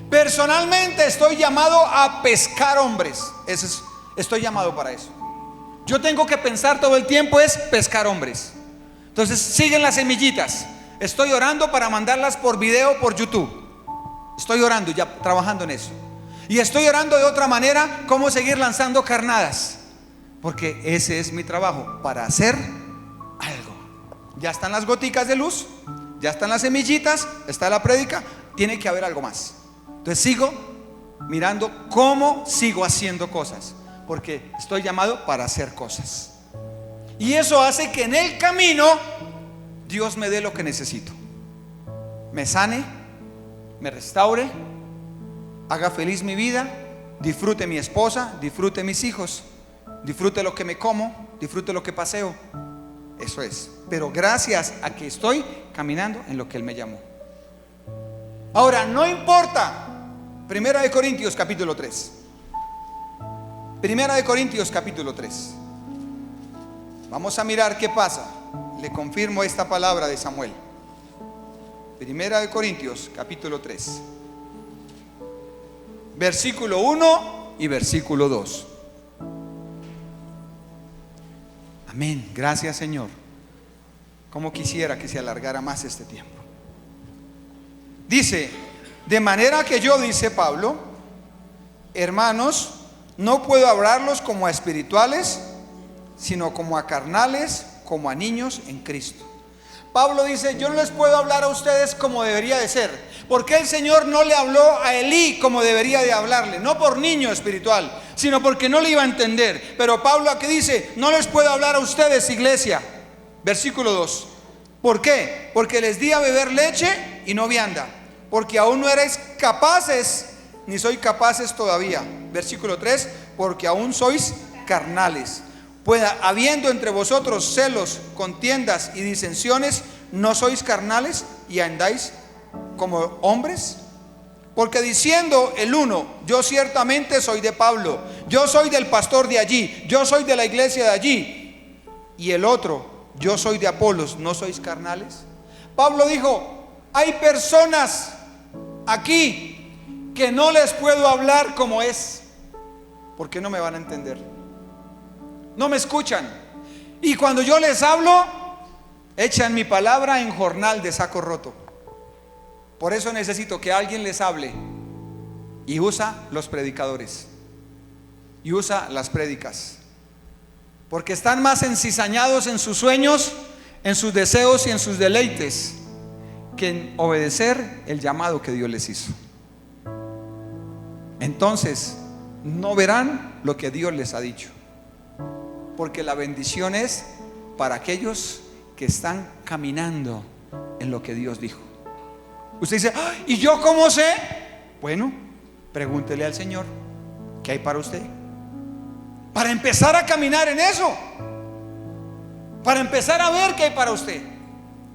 Personalmente estoy llamado a pescar hombres. Estoy llamado para eso. Yo tengo que pensar todo el tiempo es pescar hombres. Entonces siguen las semillitas. Estoy orando para mandarlas por video, por YouTube. Estoy orando, ya trabajando en eso. Y estoy orando de otra manera, cómo seguir lanzando carnadas, porque ese es mi trabajo, para hacer algo. Ya están las goticas de luz, ya están las semillitas, está la prédica, tiene que haber algo más. Entonces sigo mirando cómo sigo haciendo cosas, porque estoy llamado para hacer cosas. Y eso hace que en el camino Dios me dé lo que necesito. Me sane, me restaure, haga feliz mi vida, disfrute mi esposa, disfrute mis hijos, disfrute lo que me como, disfrute lo que paseo. Eso es. Pero gracias a que estoy caminando en lo que Él me llamó. Ahora, no importa. Primera de Corintios capítulo 3. Primera de Corintios capítulo 3. Vamos a mirar qué pasa. Le confirmo esta palabra de Samuel. Primera de Corintios capítulo 3, versículo 1 y versículo 2. Amén. Gracias, Señor. Como quisiera que se alargara más este tiempo. Dice: de manera que yo, dice Pablo, hermanos, no puedo hablarlos como a espirituales, sino como a carnales, como a niños en Cristo. Pablo dice: yo no les puedo hablar a ustedes como debería de ser, porque el Señor no le habló a Elí como debería de hablarle, no por niño espiritual, sino porque no le iba a entender. Pero Pablo aquí dice: no les puedo hablar a ustedes, iglesia. Versículo 2. ¿Por qué? Porque les di a beber leche y no vianda, porque aún no erais capaces, ni sois capaces todavía. Versículo 3. Porque aún sois carnales. Pues habiendo entre vosotros celos, contiendas y disensiones, ¿no sois carnales y andáis como hombres? Porque diciendo el uno: yo ciertamente soy de Pablo, yo soy del pastor de allí, yo soy de la iglesia de allí, y el otro: yo soy de Apolos, ¿no sois carnales? Pablo dijo: hay personas aquí que no les puedo hablar como es, porque no me van a entender. No me escuchan. Y cuando yo les hablo, echan mi palabra en jornal de saco roto. Por eso necesito que alguien les hable. Y usa los predicadores. Y usa las prédicas. Porque están más encizañados en sus sueños, en sus deseos y en sus deleites, que en obedecer el llamado que Dios les hizo. Entonces, no verán lo que Dios les ha dicho. Porque la bendición es para aquellos que están caminando en lo que Dios dijo. Usted dice: ¿y yo cómo sé? Bueno, pregúntele al Señor qué hay para usted, para empezar a caminar en eso, para empezar a ver qué hay para usted.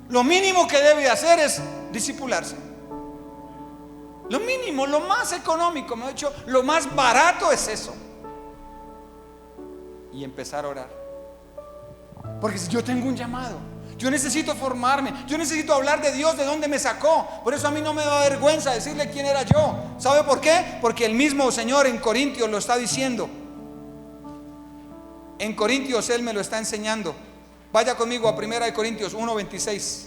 Lo mínimo que debe hacer es discipularse. Lo mínimo, lo más económico, me ha dicho, lo más barato es eso. Y empezar a orar. Porque si yo tengo un llamado, yo necesito formarme, yo necesito hablar de Dios, de dónde me sacó. Por eso a mí no me da vergüenza decirle quién era yo. ¿Sabe por qué? Porque el mismo Señor en Corintios lo está diciendo. En Corintios Él me lo está enseñando. Vaya conmigo a 1 Corintios 1:26.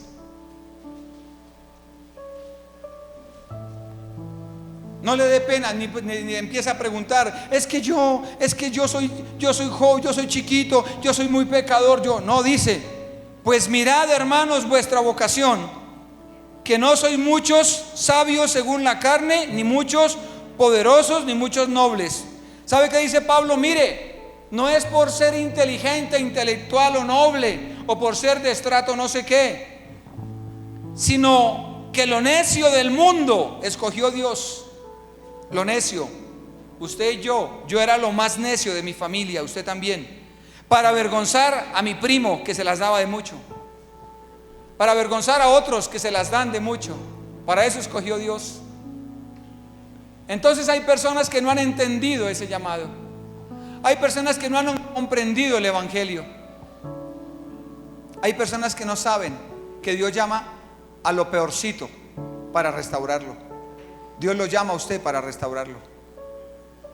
No le dé pena ni empiece a preguntar, es que yo soy joven, yo soy chiquito, yo soy muy pecador. No, dice, pues mirad, hermanos, vuestra vocación, que no sois muchos sabios según la carne, ni muchos poderosos, ni muchos nobles. ¿Sabe qué dice Pablo? Mire, no es por ser inteligente, intelectual o noble, o por ser de estrato no sé qué, sino que lo necio del mundo escogió Dios. Lo necio, usted y yo era lo más necio de mi familia, usted también, para avergonzar a mi primo que se las daba de mucho, para avergonzar a otros que se las dan de mucho. Para eso escogió Dios. Entonces hay personas que no han entendido ese llamado. Hay personas que no han comprendido el evangelio. Hay personas que no saben que Dios llama a lo peorcito para restaurarlo. Dios lo llama a usted para restaurarlo.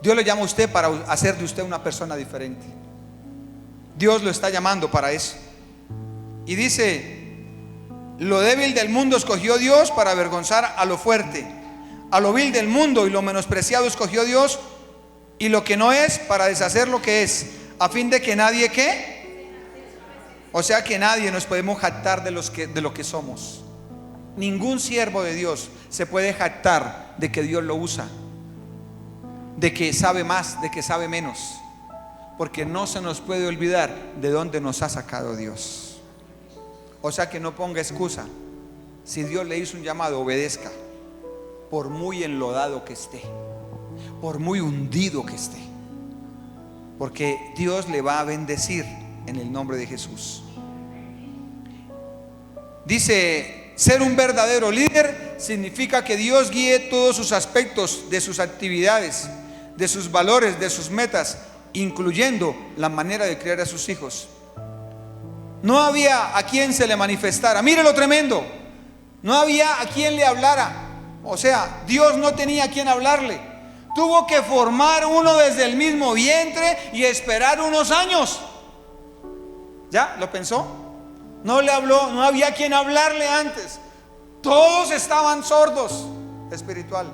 Dios lo llama a usted para hacer de usted una persona diferente. Dios lo está llamando para eso. Y dice, lo débil del mundo escogió Dios para avergonzar a lo fuerte. A lo vil del mundo y lo menospreciado escogió Dios, y lo que no es para deshacer lo que es, a fin de que nadie ¿qué? O sea que nadie nos podemos jactar de lo que somos. Ningún siervo de Dios se puede jactar de que Dios lo usa, de que sabe más, de que sabe menos, porque no se nos puede olvidar de dónde nos ha sacado Dios. O sea que no ponga excusa. Si Dios le hizo un llamado, obedezca, por muy enlodado que esté, por muy hundido que esté, porque Dios le va a bendecir en el nombre de Jesús. Dice, ser un verdadero líder significa que Dios guíe todos sus aspectos de sus actividades, de sus valores, de sus metas, incluyendo la manera de criar a sus hijos. No había a quien se le manifestara. Mire lo tremendo. No había a quien le hablara. O sea, Dios no tenía a quien hablarle. Tuvo que formar uno desde el mismo vientre y esperar unos años. ¿Ya? ¿Lo pensó? No le habló, no había quien hablarle antes. Todos estaban sordos espiritual.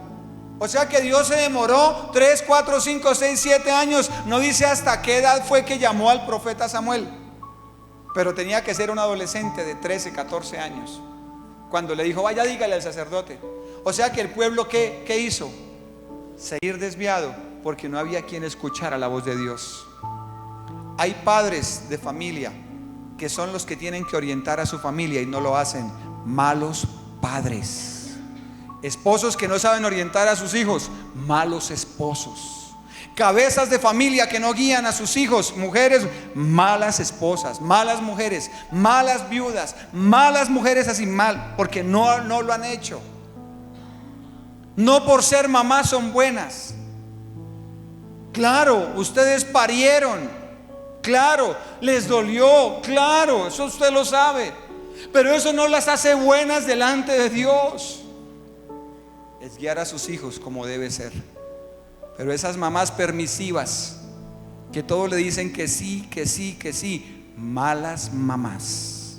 O sea que Dios se demoró 3, 4, 5, 6, 7 años. No dice hasta qué edad fue que llamó al profeta Samuel, pero tenía que ser un adolescente de 13, 14 años cuando le dijo, vaya, dígale al sacerdote. O sea que el pueblo ¿qué hizo? Seguir desviado, porque no había quien escuchara la voz de Dios. Hay padres de familia que son los que tienen que orientar a su familia y no lo hacen. Malos padres. Esposos que no saben orientar a sus hijos. Malos esposos. Cabezas de familia que no guían a sus hijos. Mujeres, malas esposas, malas mujeres, malas viudas, malas mujeres así mal, porque no lo han hecho. No por ser mamás son buenas. Claro, ustedes parieron. Claro, les dolió, claro, eso usted lo sabe, pero eso no las hace buenas delante de Dios. Es guiar a sus hijos como debe ser. Pero esas mamás permisivas que todo le dicen que sí, que sí, que sí, malas mamás,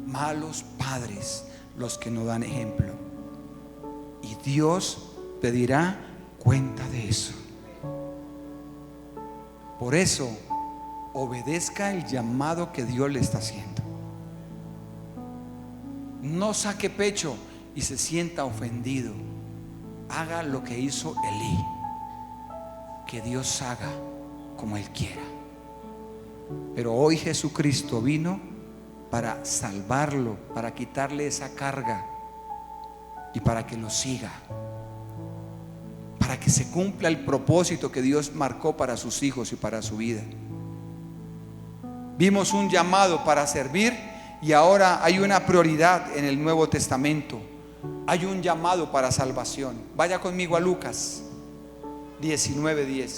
malos padres, los que no dan ejemplo. Y Dios pedirá cuenta de eso. Por eso, obedezca el llamado que Dios le está haciendo. No saque pecho y se sienta ofendido. Haga lo que hizo Elí. Que Dios haga como Él quiera. Pero hoy Jesucristo vino para salvarlo, para quitarle esa carga y para que lo siga, para que se cumpla el propósito que Dios marcó para sus hijos y para su vida. Vimos un llamado para servir y ahora hay una prioridad en el Nuevo Testamento. hay un llamado para salvación. Vaya conmigo a Lucas 19:10.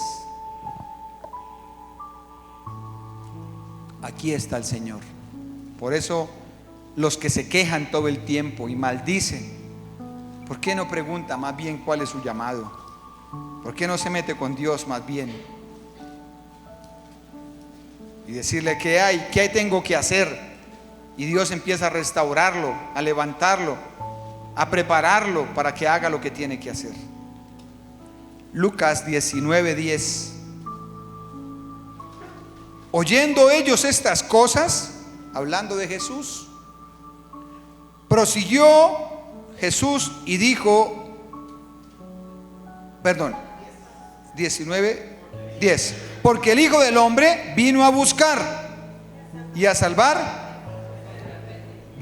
Aquí está el Señor. Por eso los que se quejan todo el tiempo y maldicen, ¿por qué no pregunta más bien cuál es su llamado? ¿Por qué no se mete con Dios más bien? Y decirle ¿qué tengo que hacer? Y Dios empieza a restaurarlo, a levantarlo, a prepararlo para que haga lo que tiene que hacer. Lucas 19:10. Oyendo ellos estas cosas, hablando de Jesús, prosiguió Jesús y dijo, 19:10, porque el Hijo del Hombre vino a buscar y a salvar.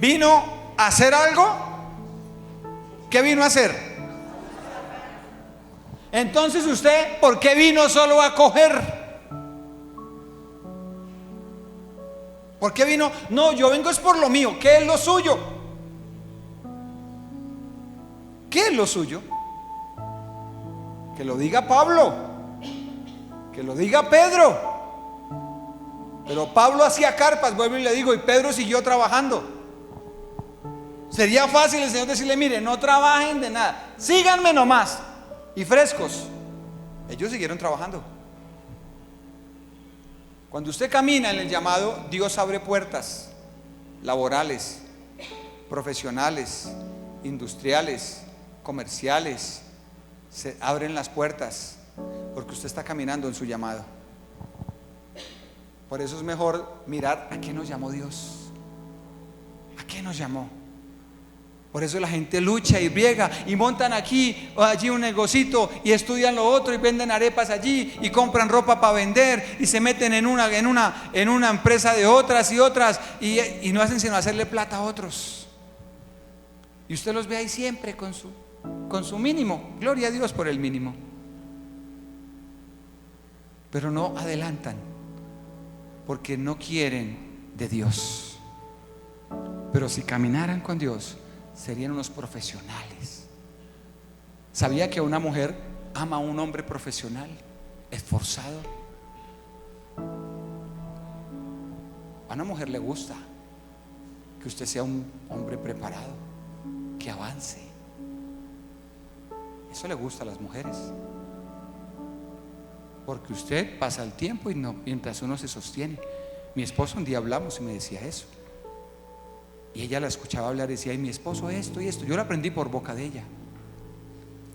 ¿Vino a hacer algo? ¿Qué vino a hacer? Entonces usted, ¿por qué vino solo a coger? ¿Por qué vino? No, yo vengo es por lo mío. ¿Qué es lo suyo? ¿Qué es lo suyo? Que lo diga Pablo, que lo diga Pedro. Pero Pablo hacía carpas, vuelvo y le digo, y Pedro siguió trabajando. Sería fácil el Señor decirle, mire, no trabajen de nada, síganme nomás y frescos. Ellos siguieron trabajando. Cuando usted camina en el llamado, Dios abre puertas laborales, profesionales, industriales, comerciales. Se abren las puertas porque usted está caminando en su llamado. Por eso es mejor mirar a qué nos llamó Dios, a qué nos llamó. Por eso la gente lucha y briega y montan aquí o allí un negocito y estudian lo otro y venden arepas allí y compran ropa para vender y se meten en una empresa de otras y otras y no hacen sino hacerle plata a otros. Y usted los ve ahí siempre con su mínimo. Gloria a Dios por el mínimo. Pero no adelantan porque no quieren de Dios. Pero si caminaran con Dios, serían unos profesionales. ¿Sabía que una mujer ama a un hombre profesional, esforzado? A una mujer le gusta que usted sea un hombre preparado, que avance. Eso le gusta a las mujeres, porque usted pasa el tiempo y no, mientras uno se sostiene. Mi esposo, un día hablamos y me decía eso. Y ella la escuchaba hablar y decía, ay, mi esposo esto y esto. Yo lo aprendí por boca de ella.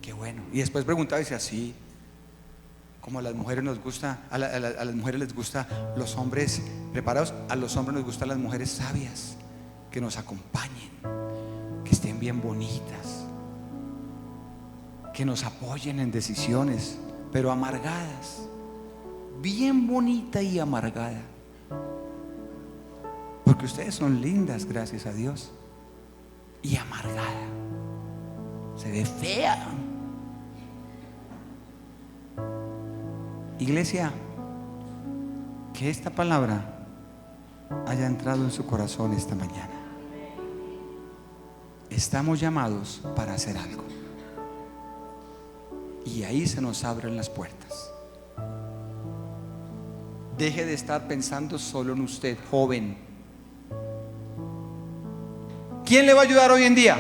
Qué bueno. Y después preguntaba y decía, sí, como a las mujeres nos gusta, a las mujeres les gusta los hombres preparados, a los hombres nos gustan las mujeres sabias, que nos acompañen, que estén bien bonitas, que nos apoyen en decisiones, pero amargadas, bien bonita y amargada. Porque ustedes son lindas, gracias a Dios, y amargada, se ve fea. Iglesia, que esta palabra haya entrado en su corazón esta mañana. Estamos llamados para hacer algo, y ahí se nos abren las puertas. Deje de estar pensando solo en usted, joven. ¿Quién le va a ayudar hoy en día?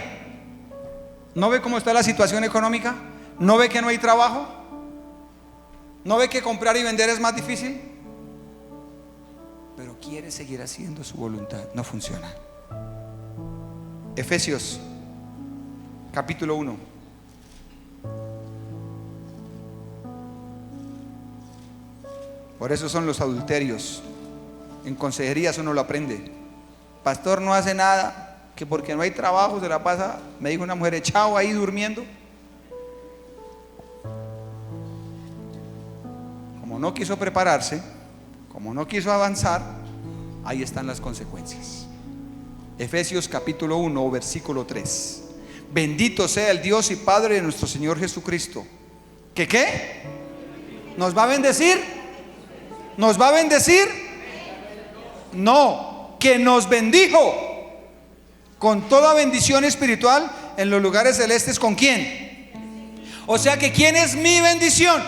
¿No ve cómo está la situación económica? ¿No ve que no hay trabajo? ¿No ve que comprar y vender es más difícil? Pero quiere seguir haciendo su voluntad. No funciona. Efesios capítulo 1. Por eso son los adulterios. En consejerías uno lo aprende. Pastor, no hace nada, que porque no hay trabajo se la pasa, me dijo una mujer, echado ahí durmiendo. Como no quiso prepararse, como no quiso avanzar, ahí están las consecuencias. Efesios capítulo 1, versículo 3. Bendito sea el Dios y Padre de nuestro Señor Jesucristo. ¿Que qué? ¿Nos va a bendecir? ¿Nos va a bendecir? No, que nos bendijo con toda bendición espiritual en los lugares celestes. ¿Con quién? O sea que ¿quién es mi bendición?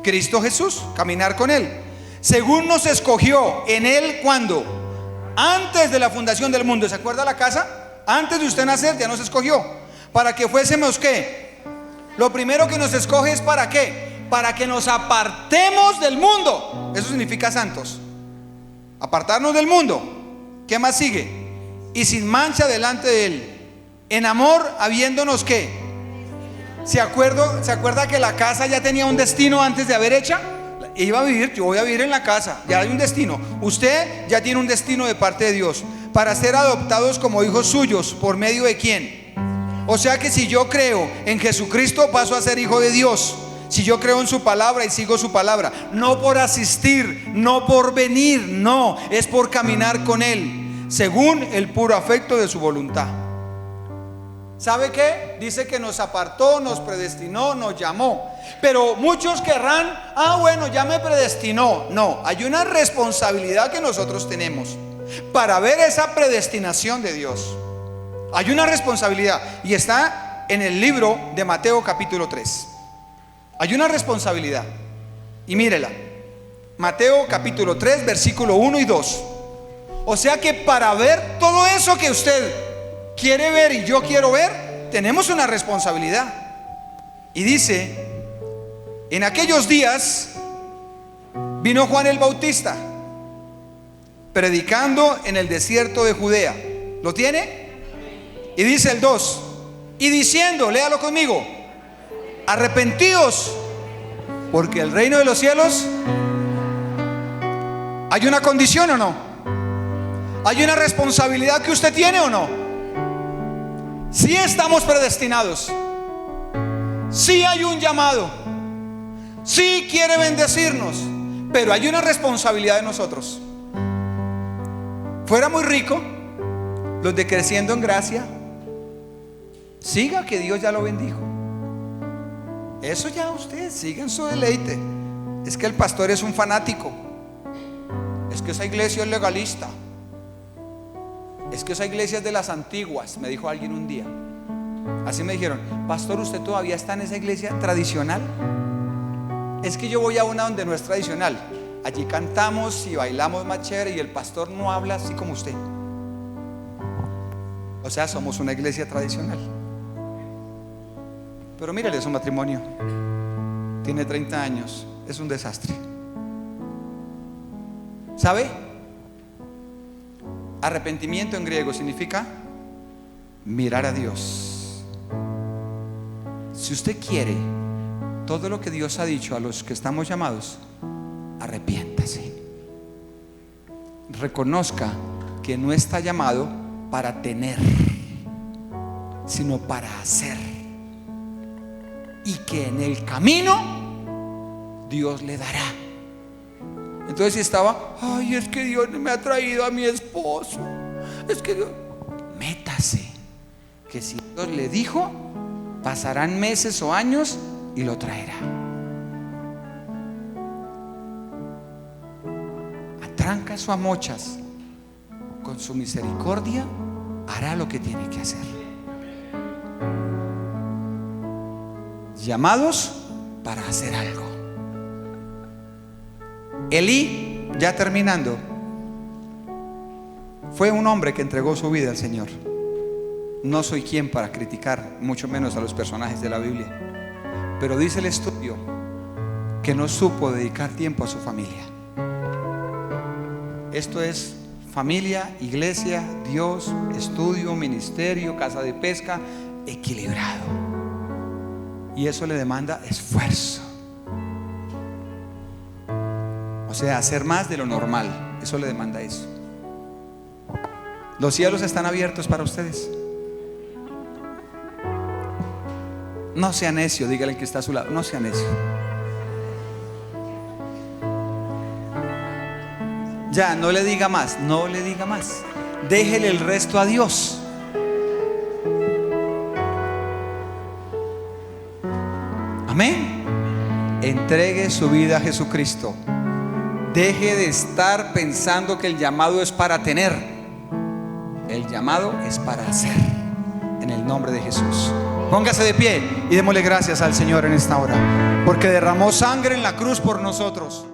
Cristo Jesús, caminar con Él. Según nos escogió en Él, ¿cuándo? Antes de la fundación del mundo. ¿Se acuerda la casa? Antes de usted nacer ya nos escogió. Para que fuésemos ¿qué? Lo primero que nos escoge es ¿para qué? Para que nos apartemos del mundo. Eso significa santos. Apartarnos del mundo. ¿Qué más sigue? Y sin mancha delante de Él, en amor, habiéndonos ¿qué? ¿Se acuerda que la casa ya tenía un destino antes de haber hecha? Iba a vivir, yo voy a vivir en la casa, ya hay un destino. Usted ya tiene un destino de parte de Dios, para ser adoptados como hijos suyos. ¿Por medio de quién? O sea que si yo creo en Jesucristo, paso a ser hijo de Dios. Si yo creo en su palabra y sigo su palabra, no por asistir, no por venir, no, es por caminar con Él, según el puro afecto de su voluntad. ¿Sabe qué? Dice que nos apartó, nos predestinó, nos llamó. Pero muchos querrán, bueno, ya me predestinó. No, hay una responsabilidad que nosotros tenemos para ver esa predestinación de Dios. Hay una responsabilidad y está en el libro de Mateo capítulo 3. Hay una responsabilidad y mírela, Mateo capítulo 3 versículo 1 y 2. O sea que para ver todo eso que usted quiere ver y yo quiero ver, tenemos una responsabilidad. Y dice: en aquellos días vino Juan el Bautista predicando en el desierto de Judea. ¿Lo tiene? Y dice el 2, y diciendo, léalo conmigo: arrepentíos, porque el reino de los cielos. ¿Hay una condición o no? ¿Hay una responsabilidad que usted tiene o no? Sí estamos predestinados, sí hay un llamado, sí quiere bendecirnos, pero hay una responsabilidad de nosotros. Fuera muy rico los de Creciendo en Gracia. Siga que Dios ya lo bendijo. Eso ya usted sigue en su deleite. Es que el pastor es un fanático. Es que esa iglesia es legalista. Es que esa iglesia es de las antiguas, me dijo alguien un día. Así me dijeron: pastor, ¿usted todavía está en esa iglesia tradicional? Es que yo voy a una donde no es tradicional. Allí cantamos y bailamos más chévere y el pastor no habla así como usted. O sea, somos una iglesia tradicional. Pero mírale su matrimonio. Tiene 30 años. Es un desastre. ¿Sabe? Arrepentimiento en griego significa mirar a Dios. Si usted quiere todo lo que Dios ha dicho a los que estamos llamados, arrepiéntase. Reconozca que no está llamado para tener, sino para hacer. Y que en el camino Dios le dará. Entonces si estaba, es que Dios me ha traído a mi esposo, es que Dios, métase, que si Dios le dijo, pasarán meses o años y lo traerá. A trancas o a mochas, con su misericordia hará lo que tiene que hacer. Llamados para hacer algo. Elí, ya terminando, fue un hombre que entregó su vida al Señor. No soy quien para criticar, mucho menos a los personajes de la Biblia, pero dice el estudio que no supo dedicar tiempo a su familia. Esto es familia, iglesia, Dios, estudio, ministerio, casa de pesca, equilibrado. Y eso le demanda esfuerzo. O sea, hacer más de lo normal. Eso le demanda eso. Los cielos están abiertos para ustedes. No sea necio, dígale al que está a su lado, no sea necio. Ya, no le diga más, no le diga más. Déjele el resto a Dios. Amén. Entregue su vida a Jesucristo. Deje de estar pensando que el llamado es para tener. El llamado es para hacer. En el nombre nombre de Jesús. Póngase de pie y démosle gracias al Señor en esta hora, porque derramó sangre en la cruz por nosotros.